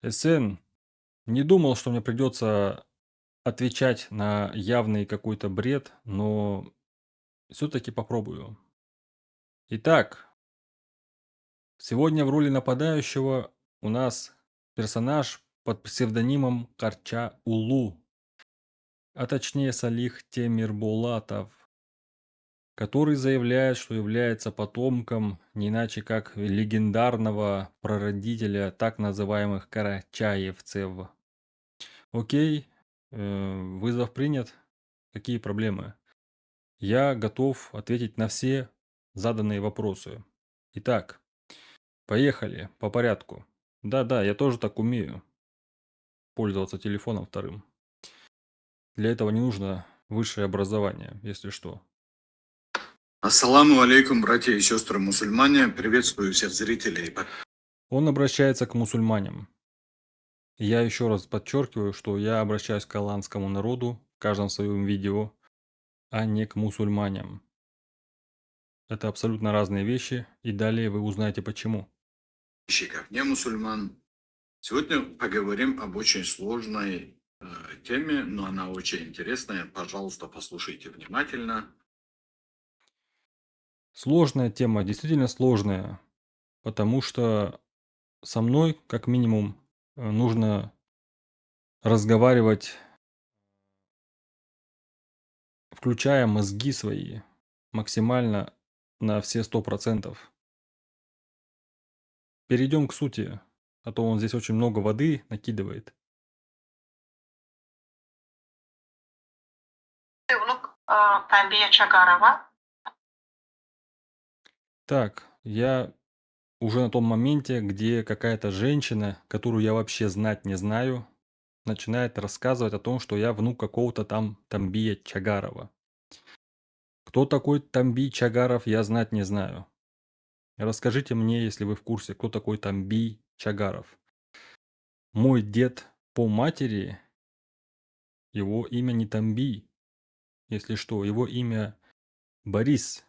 СН, не думал, что мне придется отвечать на явный какой-то бред, но все-таки попробую. Итак, сегодня в роли нападающего у нас персонаж под псевдонимом Карча Улу, а точнее Салих Темирбулатов, который заявляет, что является потомком не иначе как легендарного прародителя так называемых карачаевцев. Окей, вызов принят. Какие проблемы? Я готов ответить на все заданные вопросы. Итак, поехали по порядку. Да-да, я тоже так умею пользоваться телефоном вторым. Для этого не нужно высшее образование, если что. Ассаламу алейкум, братья и сестры мусульмане. Приветствую всех зрителей. Он обращается к мусульманам. Я еще раз подчеркиваю, что я обращаюсь к аланскому народу в каждом своем видео, а не к мусульманам. Это абсолютно разные вещи, и далее вы узнаете почему. Подписчиков не мусульман. Сегодня поговорим об очень сложной теме, но она очень интересная. Пожалуйста, послушайте внимательно. Сложная тема, действительно сложная, потому что со мной, как минимум, нужно разговаривать, включая мозги свои, максимально на все 100%. Перейдем к сути, а то он здесь очень много воды накидывает. Внук Тамбия Чагарова. Так, я уже на том моменте, где какая-то женщина, которую я вообще знать не знаю, начинает рассказывать о том, что я внук какого-то там Тамбия Чагарова. Кто такой Тамби Чагаров, я знать не знаю. Расскажите мне, если вы в курсе, кто такой Тамби Чагаров. Мой дед по матери, его имя не Тамби, если что, его имя Борис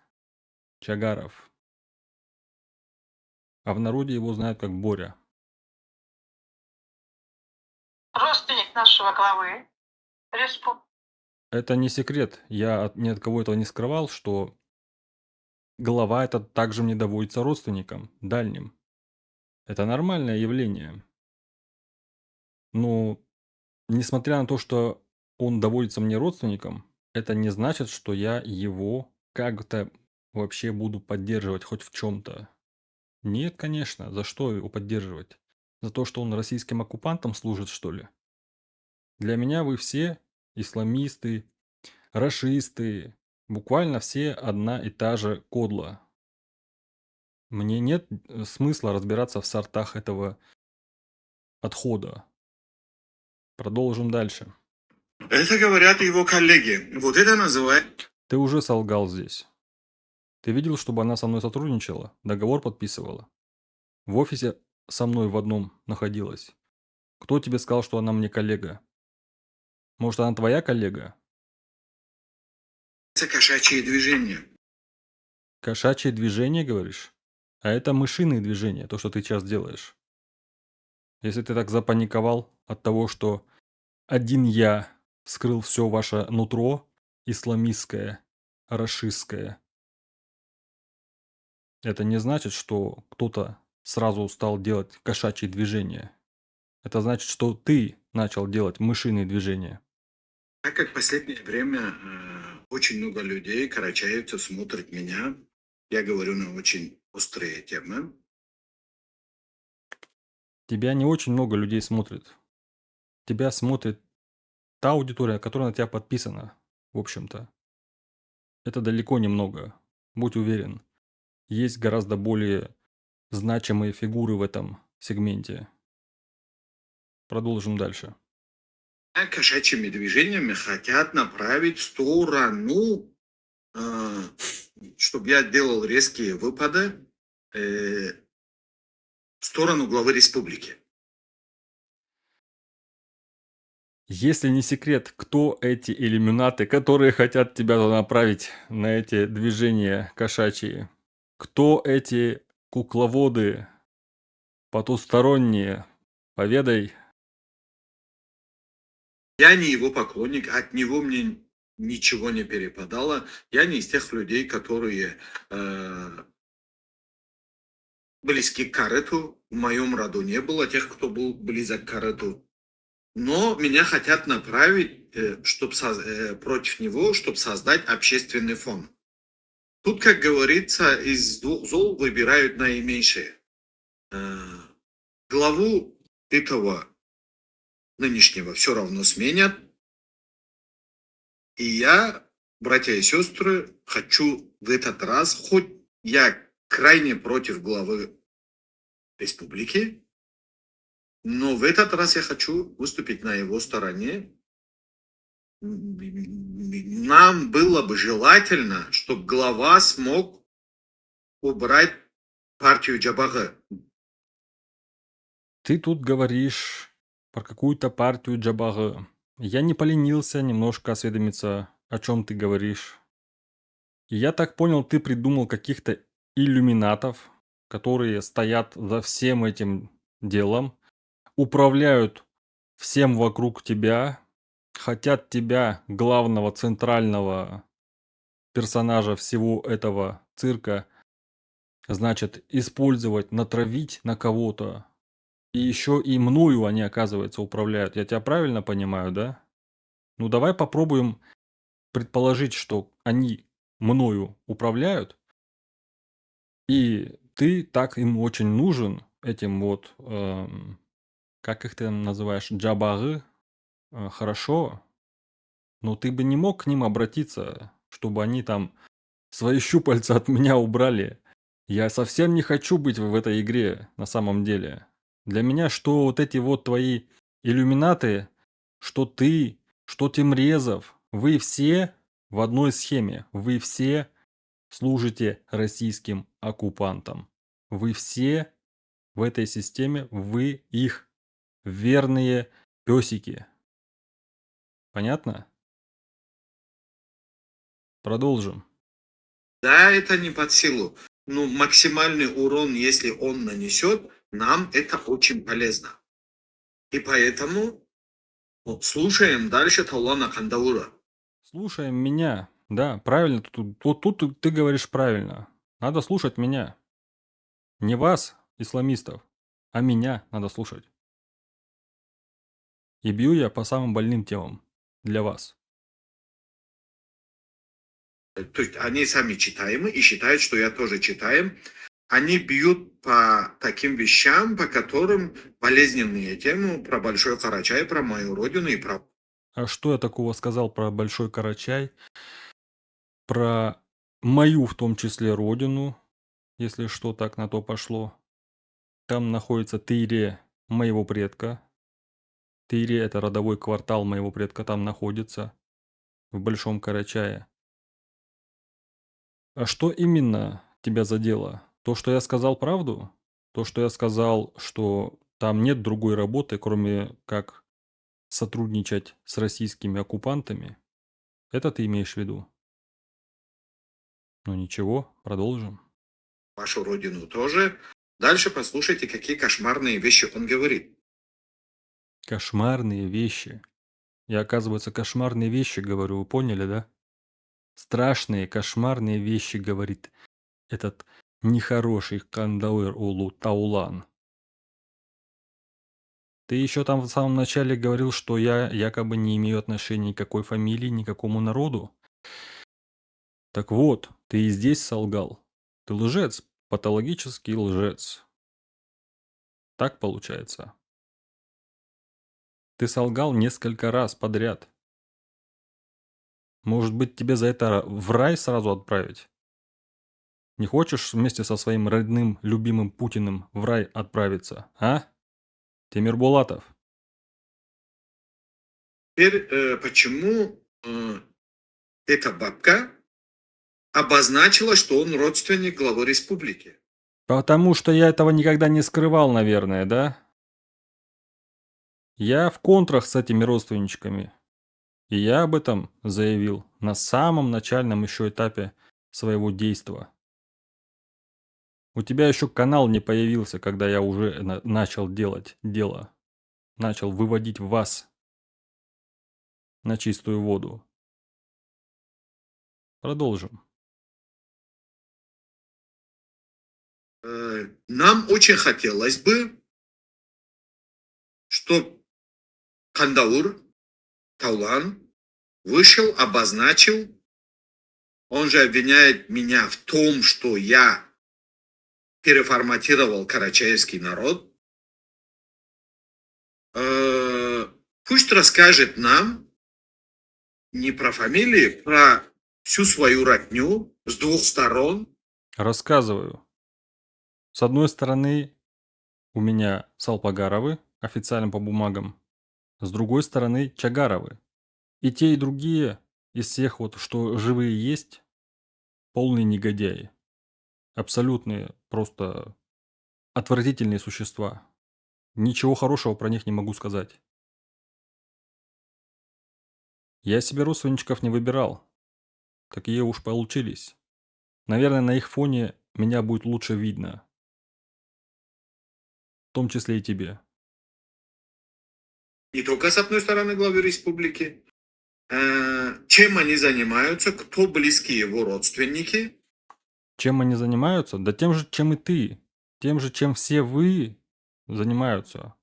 Чагаров. А в народе его знают как Боря. Родственник нашего главы республики. Это не секрет, я ни от кого этого не скрывал, что глава этот также мне доводится родственником, дальним. Это нормальное явление. Но, несмотря на то, что он доводится мне родственником, это не значит, что я его как-то вообще буду поддерживать хоть в чем-то. Нет, конечно, за что его поддерживать? За то, что он российским оккупантом служит, что ли? Для меня вы все исламисты, рашисты, буквально все одна и та же кодла. Мне нет смысла разбираться в сортах этого отхода. Продолжим дальше. Это говорят его коллеги. Вот это называется... Ты уже солгал здесь. Ты видел, чтобы она со мной сотрудничала, договор подписывала? В офисе со мной в одном находилась. Кто тебе сказал, что она мне коллега? Может, она твоя коллега? кошачье движение. Кошачье движение, говоришь? А это мышиные движения, то, что ты сейчас делаешь. Если ты так запаниковал от того, что один я скрыл все ваше нутро исламистское, рашистское, это не значит, что кто-то сразу стал делать кошачьи движения. Это значит, что ты начал делать мышиные движения. Так как в последнее время очень много людей, карачаевцев, смотрят меня, я говорю на очень острые темы. Тебя не очень много людей смотрит. Тебя смотрит та аудитория, которая на тебя подписана, в общем-то. Это далеко не много. Будь уверен. Есть гораздо более значимые фигуры в этом сегменте. Продолжим дальше. Кошачьими движениями хотят направить в сторону, чтобы я делал резкие выпады в сторону главы республики. Если не секрет, кто эти иллюминаты, которые хотят тебя направить на эти движения кошачьи? Кто эти кукловоды потусторонние, Поведай. Я не его поклонник, от него мне ничего не перепадало. Я не из тех людей, которые близки к карету. В моем роду не было тех, кто был близок к карету. Но меня хотят направить против него, чтобы создать общественный фон. Тут, как говорится, из двух зол выбирают наименьшее. Э, Главу этого нынешнего все равно сменят. И я, братья и сестры, хочу в этот раз, хоть я крайне против главы республики, но в этот раз я хочу выступить на его стороне. Нам было бы желательно, чтобы глава смог убрать партию Джабага. Ты тут говоришь про какую-то партию Джабага. Я не поленился немножко осведомиться, о чем ты говоришь. И я так понял, ты придумал каких-то иллюминатов, которые стоят за всем этим делом, управляют всем вокруг тебя, хотят тебя, главного центрального персонажа всего этого цирка, значит, использовать, натравить на кого-то. И еще и мною они, оказывается, управляют. Я тебя правильно понимаю, да? Ну давай попробуем предположить, что они мною управляют, и ты так им очень нужен, этим вот, как их ты называешь, джабары, хорошо, но ты бы не мог к ним обратиться, чтобы они там свои щупальца от меня убрали. Я совсем не хочу быть в этой игре на самом деле. Для меня что вот эти вот твои иллюминаты, что ты, что Темрезов, вы все в одной схеме. Вы все служите российским оккупантам. Вы все в этой системе, вы их верные песики. Понятно? Продолжим. Да, это не под силу. Но максимальный урон, если он нанесет, нам это очень полезно. И поэтому слушаем дальше Таулана Кандаура. Слушаем меня. Да, правильно. Вот тут ты говоришь правильно. Надо слушать меня. Не вас, исламистов, а меня надо слушать. И бью я по самым больным темам. Для вас. То есть они сами читаемы и считают, что я тоже читаем. Они бьют по таким вещам, по которым болезненные темы про Большой Карачай, про мою родину и про... А что я такого сказал про Большой Карачай? Про мою, в том числе, родину, если что так на то пошло. Там находится Тыре моего предка. Тыре – это родовой квартал моего предка, там находится, в Большом Карачае. А что именно тебя задело? То, что я сказал правду? То, что я сказал, что там нет другой работы, кроме как сотрудничать с российскими оккупантами? Это ты имеешь в виду? Ну ничего, продолжим. вашу родину тоже. Дальше послушайте, какие кошмарные вещи он говорит. Кошмарные вещи. Я, оказывается, кошмарные вещи говорю, вы поняли, да? Страшные, кошмарные вещи говорит этот нехороший Кандауэр Улу Таулан. Ты еще там в самом начале говорил, что я якобы не имею отношения никакой фамилии, никакому народу. Так вот, ты и здесь солгал. Ты лжец, патологический лжец. Так получается. Ты солгал несколько раз подряд. Может быть, тебе за это в рай сразу отправить? Не хочешь вместе со своим родным, любимым Путиным в рай отправиться, а? Тимир Булатов. Теперь, почему эта бабка обозначила, что он родственник главы республики? Потому что я этого никогда не скрывал, наверное, да? Я в контрах с этими родственничками. И я об этом заявил на самом начальном еще этапе своего действа. У тебя еще канал не появился, когда я уже начал делать дело. начал выводить вас на чистую воду. Продолжим. Нам очень хотелось бы, чтобы Кандаур, Таулан вышел, обозначил, он же обвиняет меня в том, что я переформатировал карачаевский народ. Пусть расскажет нам не про фамилии, про всю свою родню с двух сторон. Рассказываю. С одной стороны, у меня Салпагаровы, официально по бумагам. С другой стороны, Чагаровы. И те, и другие, из всех вот, что живые есть, полные негодяи. Абсолютные, просто отвратительные существа. Ничего хорошего про них не могу сказать. Я себе родственничков не выбирал. Такие уж получились. Наверное, на их фоне меня будет лучше видно. В том числе и тебе. Не только с одной стороны главы республики. Чем они занимаются, кто близкие его родственники. Чем они занимаются? Да тем же, чем и ты. Тем же, чем все вы занимаются.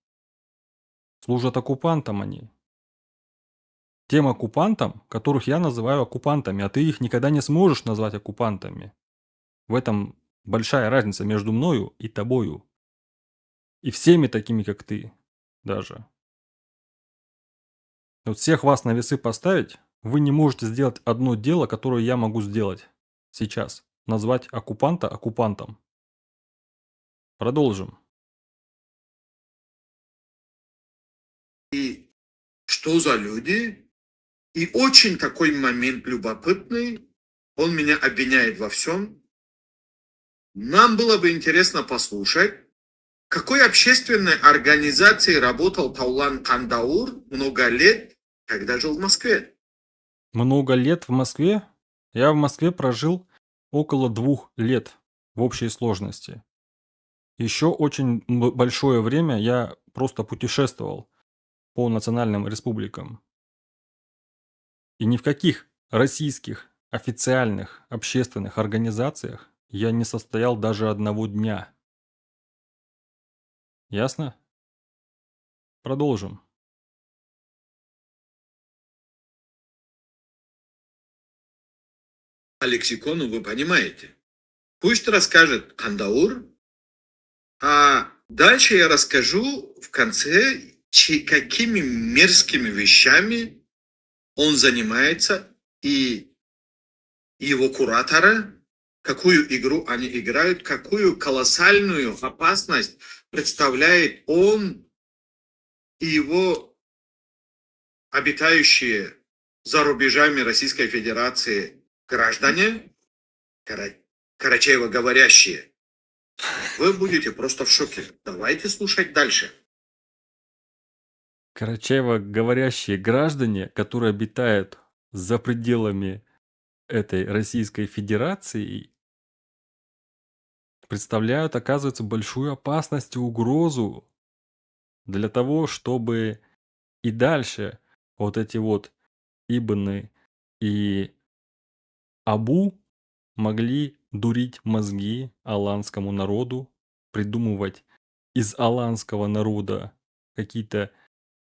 Служат оккупантам они. Тем оккупантам, которых я называю оккупантами, а ты их никогда не сможешь назвать оккупантами. В этом большая разница между мною и тобою. И всеми такими, как ты, даже. Вот всех вас на весы поставить, вы не можете сделать одно дело, которое я могу сделать сейчас. Назвать оккупанта оккупантом. Продолжим. И что за люди? И очень такой момент любопытный. Он меня обвиняет во всем. Нам было бы интересно послушать, в какой общественной организации работал Таулан Кандаур много лет, когда жил в Москве. Много лет в Москве? Я в Москве прожил около 2 лет в общей сложности. Еще очень большое время я просто путешествовал по национальным республикам. И ни в каких российских официальных общественных организациях я не состоял даже одного дня. Ясно? Продолжим. По лексикону вы понимаете. Пусть расскажет Кандаур, а дальше я расскажу в конце, какими мерзкими вещами он занимается и его кураторы, какую игру они играют, какую колоссальную опасность представляет он и его обитающие за рубежами Российской Федерации граждане, Карачаево говорящие. Вы будете просто в шоке. Давайте слушать дальше. Карачаево говорящие граждане, которые обитают за пределами этой Российской Федерации, представляют, оказывается, большую опасность и угрозу для того, чтобы и дальше вот эти вот Ибны и Абу могли дурить мозги аланскому народу, придумывать из аланского народа какие-то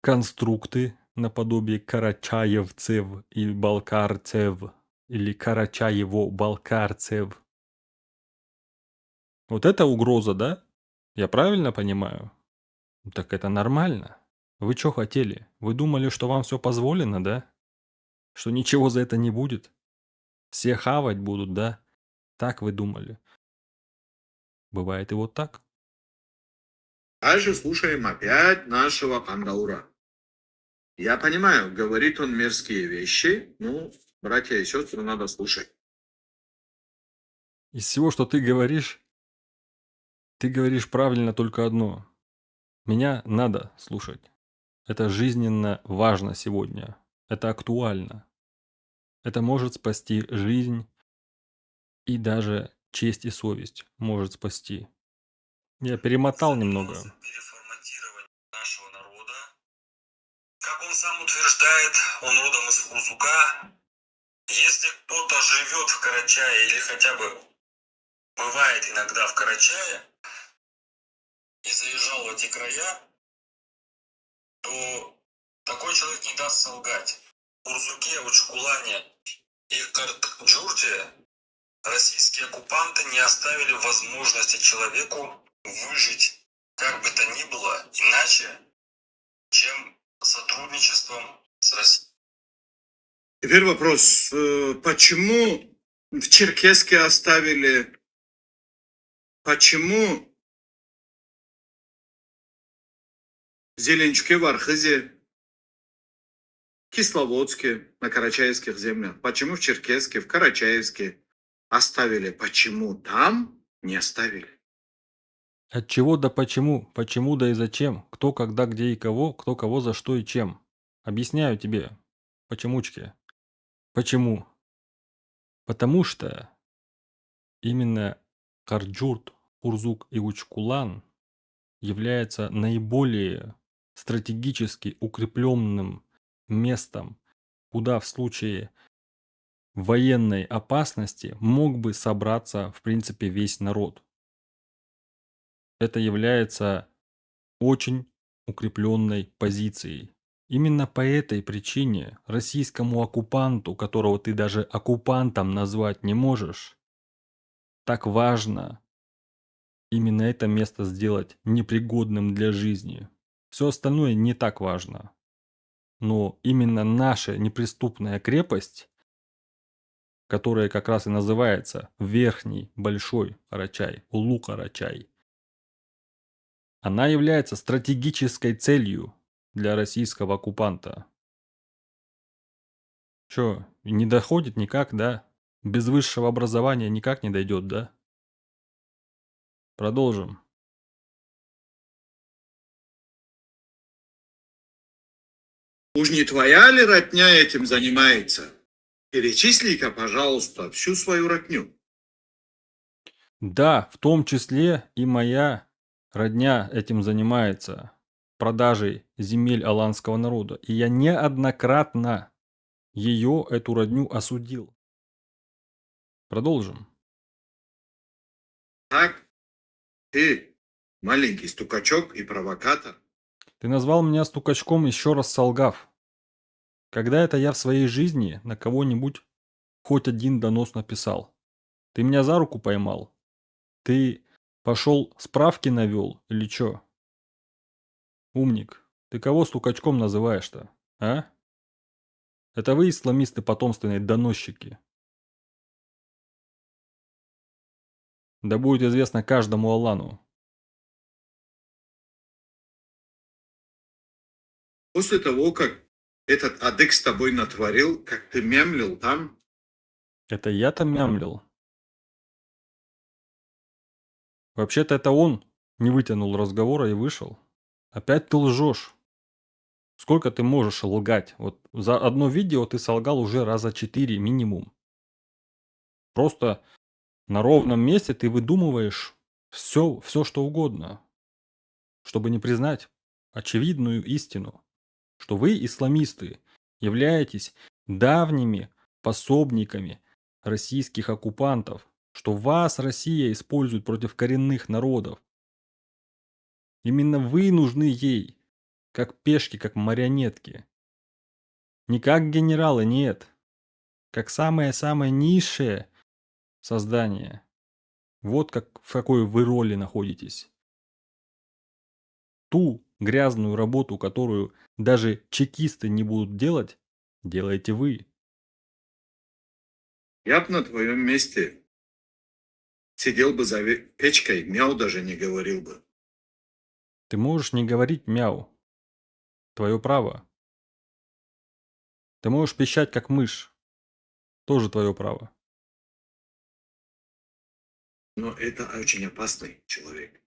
конструкты наподобие карачаевцев и балкарцев, или карачаево-балкарцев. Вот это угроза, да? Я правильно понимаю? Так это нормально. Вы что хотели? Вы думали, что вам все позволено, да? Что ничего за это не будет? Все хавать будут, да? Так вы думали. Бывает и вот так. Дальше слушаем опять нашего Кандаура. Я понимаю, говорит он мерзкие вещи, ну, братья и сестры, надо слушать. Из всего, что ты говоришь правильно только одно. Меня надо слушать. Это жизненно важно сегодня. Это актуально. Это может спасти жизнь и даже честь и совесть может спасти. Я перемотал немного. нашего народа. Как он сам утверждает, он родом из Урзука. Если кто-то живет в Карачае или хотя бы бывает иногда в Карачае и заезжал в эти края, то такой человек не даст солгать. В Урзуке, Учкулане и Картджурте российские оккупанты не оставили возможности человеку выжить, как бы то ни было, иначе, чем сотрудничеством с Россией. Теперь вопрос, почему в Черкесске оставили, почему в Зеленчуке, в Архизе, Кисловодске, на Карачаевских землях, почему в Черкесске, в Карачаевске оставили, почему там не оставили? От чего да почему? Почему да и зачем? Кто, когда, где и кого? Кто, кого, за что и чем? Объясняю тебе. Почемучки. Почему? Потому что именно Карджурт, Урзук и Учкулан является наиболее стратегически укрепленным местом, куда в случае военной опасности мог бы собраться, в принципе, весь народ. Это является очень укрепленной позицией. Именно по этой причине российскому оккупанту, которого ты даже оккупантом назвать не можешь, так важно именно это место сделать непригодным для жизни. Все остальное не так важно. Но именно наша неприступная крепость, которая как раз и называется Верхний Большой Карачай, Улу-Карачай, она является стратегической целью для российского оккупанта. Чё, не доходит никак, да? Без высшего образования никак не дойдет, да? Продолжим. Уж не твоя ли родня этим занимается? Перечисли-ка, пожалуйста, всю свою родню. Да, в том числе и моя родня этим занимается, продажей земель аланского народа. И я неоднократно ее, эту родню, осудил. Продолжим. Так, ты маленький стукачок и провокатор. Ты назвал меня стукачком, еще раз солгав. Когда это я в своей жизни на кого-нибудь хоть один донос написал? Ты меня за руку поймал? Ты пошел справки навел или чё? Умник, ты кого стукачком называешь-то, а? Это вы, исламисты, потомственные доносчики. Да будет известно каждому Аллану. После того, как этот адык с тобой натворил, как ты мямлил там, Это я-то мямлил. Вообще-то это он не вытянул разговора и вышел. Опять ты лжешь. Сколько ты можешь лгать? Вот за одно видео ты солгал уже раза 4 минимум. Просто на ровном месте ты выдумываешь все что угодно, чтобы не признать очевидную истину, что вы, исламисты, являетесь давними пособниками российских оккупантов, что вас Россия использует против коренных народов. Именно вы нужны ей, как пешки, как марионетки. Не как генералы, нет. Как самое-самое низшее создание. Вот как, в какой вы роли находитесь. Ту грязную работу, которую даже чекисты не будут делать, делаете вы. я б на твоем месте сидел бы за печкой, мяу даже не говорил бы. Ты можешь не говорить мяу. Твое право. Ты можешь пищать как мышь. Тоже твое право. Но это очень опасный человек.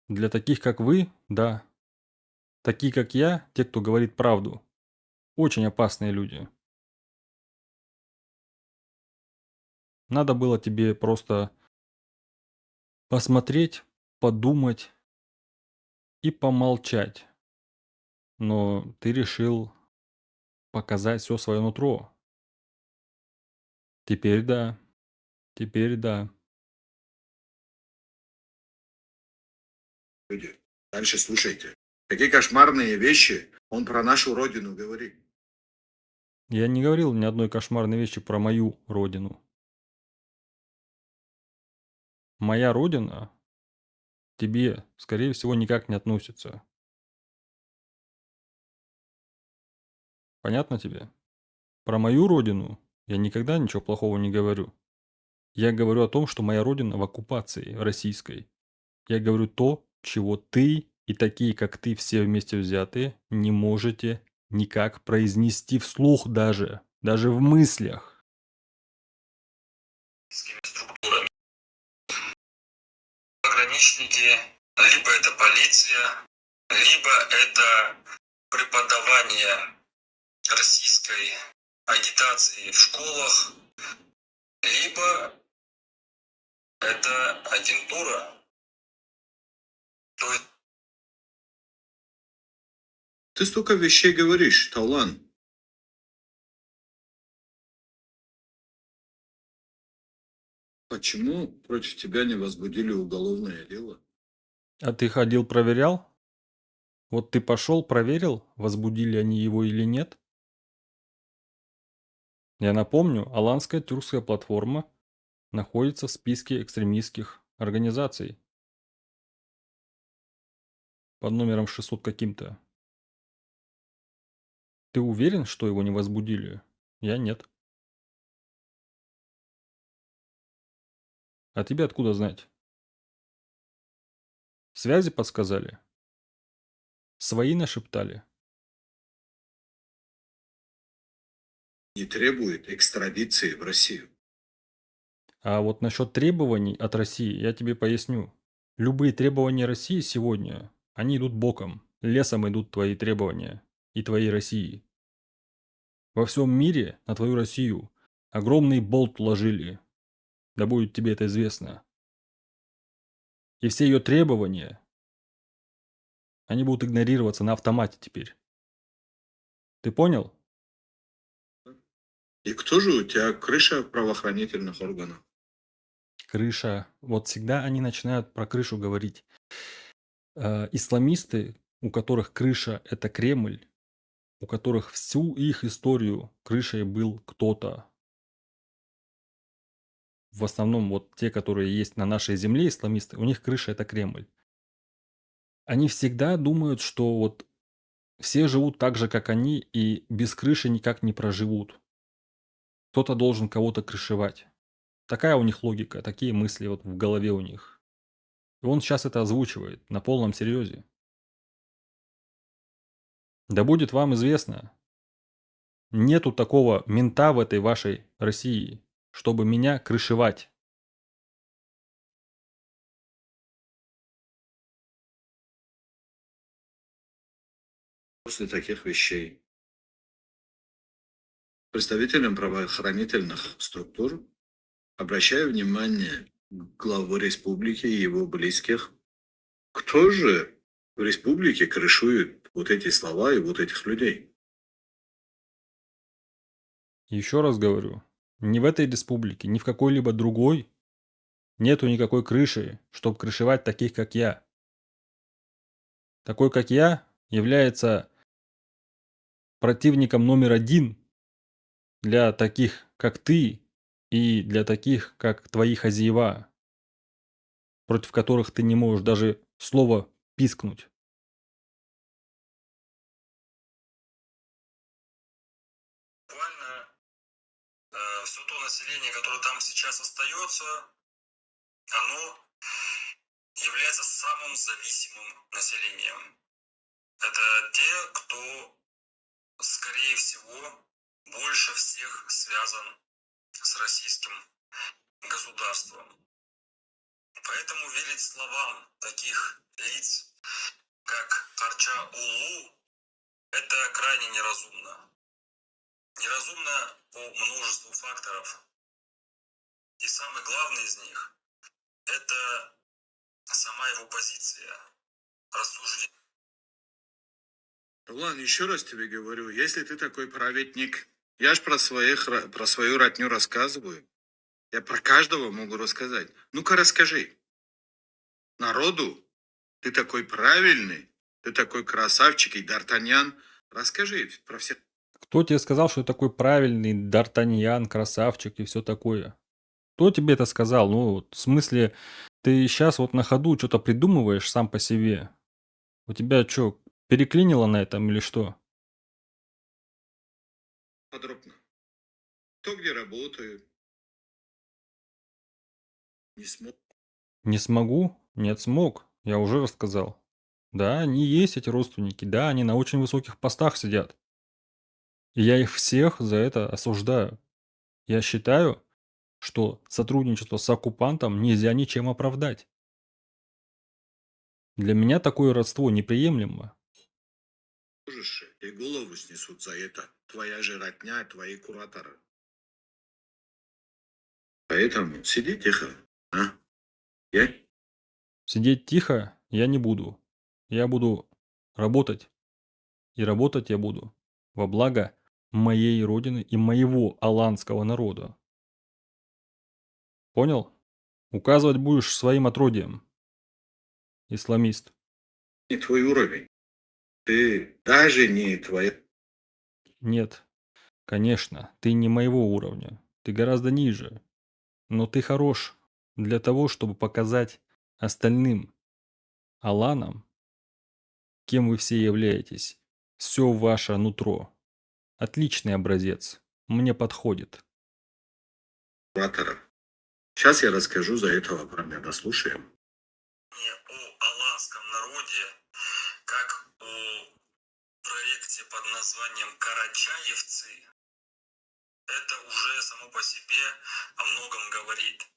Для таких, как вы, да. Такие, как я, те, кто говорит правду. Очень опасные люди. Надо было тебе просто посмотреть, подумать и помолчать. Но ты решил показать все свое нутро. Теперь да, теперь да. Люди. Дальше слушайте. Какие кошмарные вещи он про нашу родину говорит. Я не говорил ни одной кошмарной вещи про мою родину. Моя родина тебе, скорее всего, никак не относится. Понятно тебе? Про мою родину я никогда ничего плохого не говорю. Я говорю о том, что моя родина в оккупации российской. Я говорю то, чего ты и такие, как ты, все вместе взятые, не можете никак произнести вслух даже. Даже в мыслях. Структурами. Пограничники, либо это полиция, либо это преподавание российской агитации в школах, либо это агентура. То есть Ты столько вещей говоришь, Таулан. Почему против тебя не возбудили уголовное дело? А ты ходил, проверял? Вот ты пошел, проверил, возбудили они его или нет? Я напомню, Аланская тюркская платформа находится в списке экстремистских организаций под номером 600 каким-то. Ты уверен, что его не возбудили? Я нет. А тебе откуда знать? Связи подсказали? Свои нашептали? Не требует экстрадиции в Россию. А вот насчет требований от России я тебе поясню. Любые требования России сегодня, они идут боком. Лесом идут твои требования и твоей России. Во всем мире на твою Россию огромный болт вложили. Да будет тебе это известно. И все ее требования, они будут игнорироваться на автомате теперь. Ты понял? И кто же у тебя крыша правоохранительных органов? Крыша. Вот всегда они начинают про крышу говорить. Исламисты, у которых крыша – это Кремль, у которых всю их историю крышей был кто-то. В основном вот те, которые есть на нашей земле, исламисты, у них крыша – это Кремль. Они всегда думают, что вот все живут так же, как они, и без крыши никак не проживут. Кто-то должен кого-то крышевать. Такая у них логика, такие мысли вот в голове у них. И он сейчас это озвучивает на полном серьезе. Да будет вам известно, нету такого мента в этой вашей России, чтобы меня крышевать. После таких вещей представителям правоохранительных структур обращаю внимание главы республики и его близких. Кто же в республике крышует вот эти слова и вот этих людей? Еще раз говорю, ни в этой республике, ни в какой-либо другой нету никакой крыши, чтобы крышевать таких, как я. Такой, как я, является противником номер один для таких, как ты, и для таких, как твои хозяева, против которых ты не можешь даже слово пискнуть. буквально все то население, которое там сейчас остается, оно является самым зависимым населением. Это те, кто, скорее всего, больше всех связан с российским государством. Поэтому верить словам таких лиц, как Карча Улу, это крайне неразумно. Неразумно по множеству факторов. И самый главный из них – это сама его позиция. рассуждений. Ладно, еще раз тебе говорю, если ты такой праведник, я ж про свою родню рассказываю. Я про каждого могу рассказать. Ну-ка расскажи. Народу, ты такой правильный, ты такой красавчик и Д'Артаньян. Расскажи про всех. Кто тебе сказал, что я такой правильный Д'Артаньян, красавчик и все такое? Кто тебе это сказал? Ну, вот, в смысле, ты сейчас вот на ходу что-то придумываешь сам по себе? У тебя что, переклинило на этом или что? Подробно. Кто где работает. Не смог. Не смогу? Нет, смог. Я уже рассказал. Да, они есть, эти родственники. Да, они на очень высоких постах сидят. И я их всех за это осуждаю. Я считаю, что сотрудничество с оккупантом нельзя ничем оправдать. Для меня такое родство неприемлемо. Можешь, и голову снесут за это. Твоя же родня, твои кураторы. Поэтому сиди тихо. А? Я? Сидеть тихо я не буду. Я буду работать. И работать я буду во благо моей родины и моего аланского народа. Понял? Указывать будешь своим отродьям. Исламист. Не твой уровень. Ты даже не твоя. Нет, конечно, ты не моего уровня. Ты гораздо ниже. Но ты хорош для того, чтобы показать остальным аланам, кем вы все являетесь. Все ваше нутро. Отличный образец. Мне подходит. Кураторов. Сейчас я расскажу за этого парня. Дослушаем. О аланском народе, как о проекте под названием «Карачаевцы», это уже само по себе о многом говорит.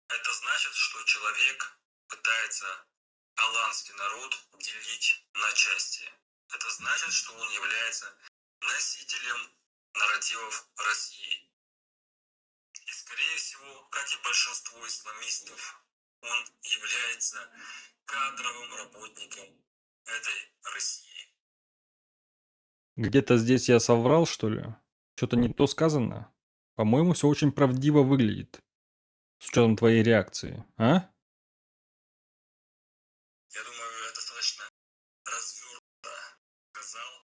Это значит, что человек пытается аланский народ делить на части. Это значит, что он является носителем нарративов России. И, скорее всего, как и большинство исламистов, он является кадровым работником этой России. Где-то здесь я соврал, что ли? Что-то не то сказано? По-моему, все очень правдиво выглядит. С учетом твоей реакции, а? Я думаю, я достаточно развернуто сказал,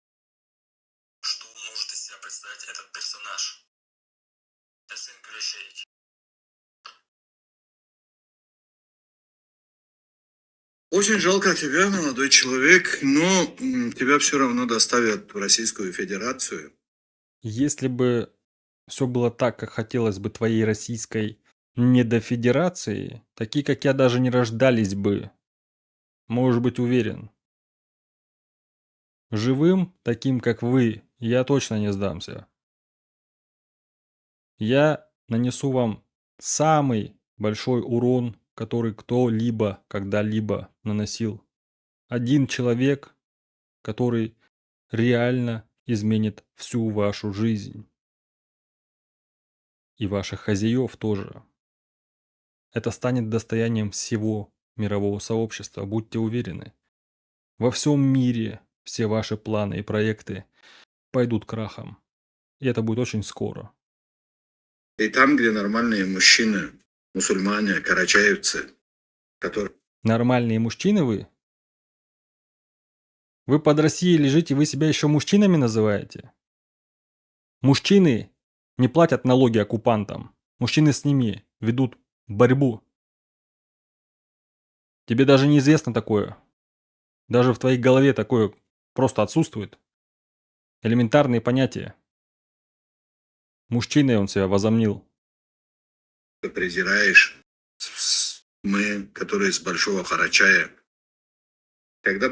что может из себя представлять этот персонаж. Эсен Кюрешевич. Очень жалко тебя, молодой человек, но тебя все равно доставят в Российскую Федерацию. Если бы все было так, как хотелось бы твоей российской недофедерации, такие, как я, даже не рождались бы. Можешь быть уверен. Живым, таким, как вы, я точно не сдамся. Я нанесу вам самый большой урон, который кто-либо когда-либо наносил. Один человек, который реально изменит всю вашу жизнь. И ваших хозяев тоже. Это станет достоянием всего мирового сообщества, будьте уверены. Во всем мире все ваши планы и проекты пойдут крахом. И это будет очень скоро. И там, где нормальные мужчины, мусульмане, карачаевцы, которые... Нормальные мужчины вы? Вы под Россией лежите, вы себя еще мужчинами называете? Мужчины не платят налоги оккупантам. Мужчины с ними ведут борьбу. Тебе даже неизвестно такое. Даже в твоей голове такое просто отсутствует. Элементарные понятия. Мужчиной он себя возомнил. ты презираешь, мы, которые с Большого Карачая. Когда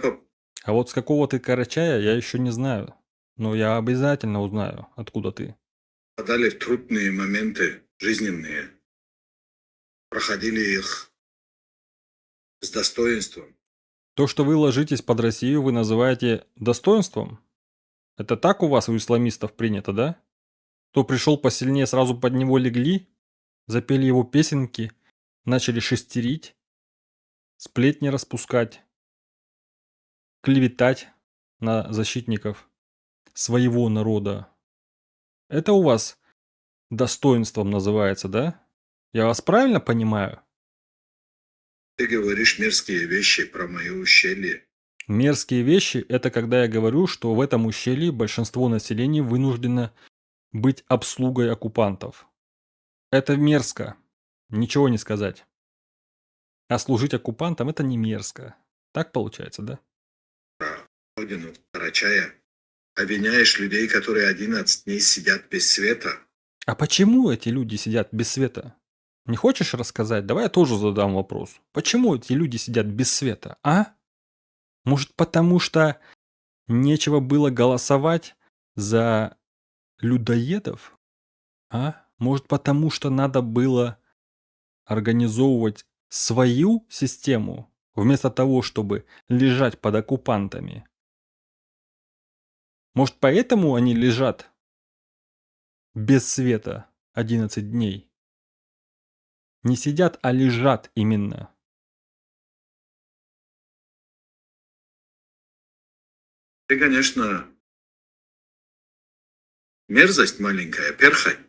А вот с какого ты Карачая, я еще не знаю. Но я обязательно узнаю, откуда ты. попадали в трудные моменты жизненные, проходили их с достоинством. То, что вы ложитесь под Россию, вы называете достоинством? Это так у вас, у исламистов, принято, да? Кто пришел посильнее, сразу под него легли, запели его песенки, начали шестерить, сплетни распускать. клеветать на защитников своего народа. Это у вас достоинством называется, да? Я вас правильно понимаю? Ты говоришь мерзкие вещи про мое ущелье. Мерзкие вещи – это когда я говорю, что в этом ущелье большинство населения вынуждено быть обслугой оккупантов. Это мерзко. Ничего не сказать. А служить оккупантам – это не мерзко. Так получается, да? Родину Карачая. Обвиняешь людей, которые 11 дней сидят без света. А почему эти люди сидят без света? Не хочешь рассказать? Давай я тоже задам вопрос. Почему эти люди сидят без света, а? Может, потому что нечего было голосовать за людоедов? А? Может, потому что надо было организовывать свою систему, вместо того, чтобы лежать под оккупантами? Может, поэтому они лежат без света 11 дней? Не сидят, а лежат именно. Ты, конечно, мерзость маленькая, перхоть.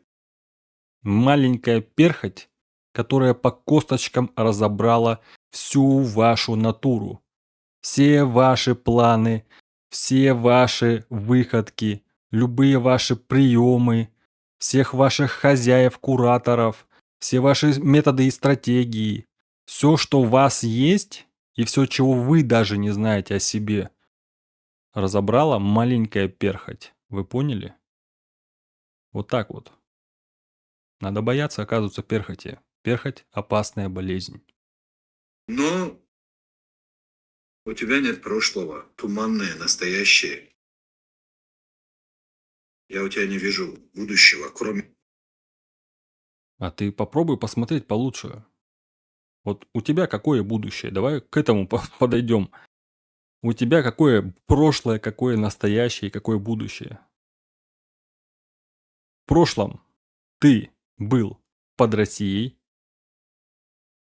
Маленькая перхоть, которая по косточкам разобрала всю вашу натуру. Все ваши планы, все ваши выходки, любые ваши приемы, всех ваших хозяев-кураторов, все ваши методы и стратегии, все, что у вас есть, и все, чего вы даже не знаете о себе, разобрала маленькая перхоть. Вы поняли? Вот так вот. Надо бояться, оказывается, перхоти. Перхоть – опасная болезнь. Но у тебя нет прошлого, туманное, настоящее. Я у тебя не вижу будущего, кроме... А ты попробуй посмотреть получше. Вот у тебя какое будущее? Давай к этому подойдем. У тебя какое прошлое, какое настоящее и какое будущее? В прошлом ты был под Россией,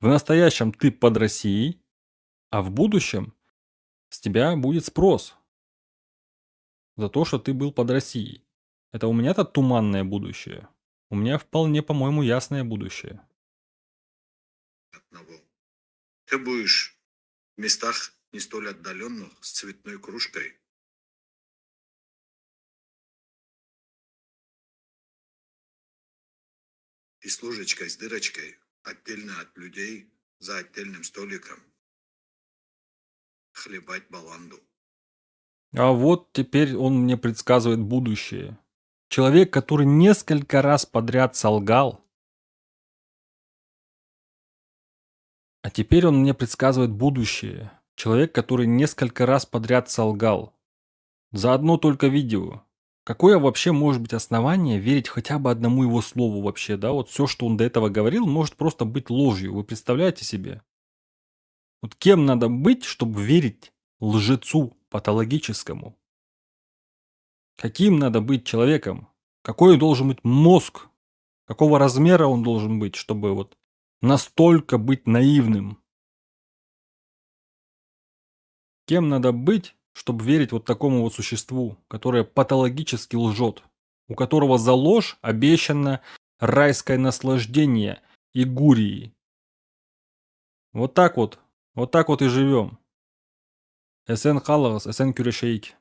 в настоящем ты под Россией, а в будущем с тебя будет спрос за то, что ты был под Россией. Это у меня-то туманное будущее. У меня вполне, по-моему, ясное будущее. одного. Ты будешь в местах не столь отдаленных с цветной кружкой. И с ложечкой, с дырочкой, отдельно от людей, за отдельным столиком. Хлебать баланду. А вот теперь он мне предсказывает будущее. Человек, который несколько раз подряд солгал, а теперь он мне предсказывает будущее. Человек, который несколько раз подряд солгал. За одно только видео. Какое вообще может быть основание верить хотя бы одному его слову вообще, да? Вот все, что он до этого говорил, может просто быть ложью. Вы представляете себе? Вот кем надо быть, чтобы верить лжецу патологическому? Каким надо быть человеком? Какой должен быть мозг? Какого размера он должен быть, чтобы вот настолько быть наивным? Кем надо быть, чтобы верить вот такому вот существу, которое патологически лжет, у которого за ложь обещано райское наслаждение и гурии? Вот так вот и живем. Эсен халағыз, эсен күрешейік.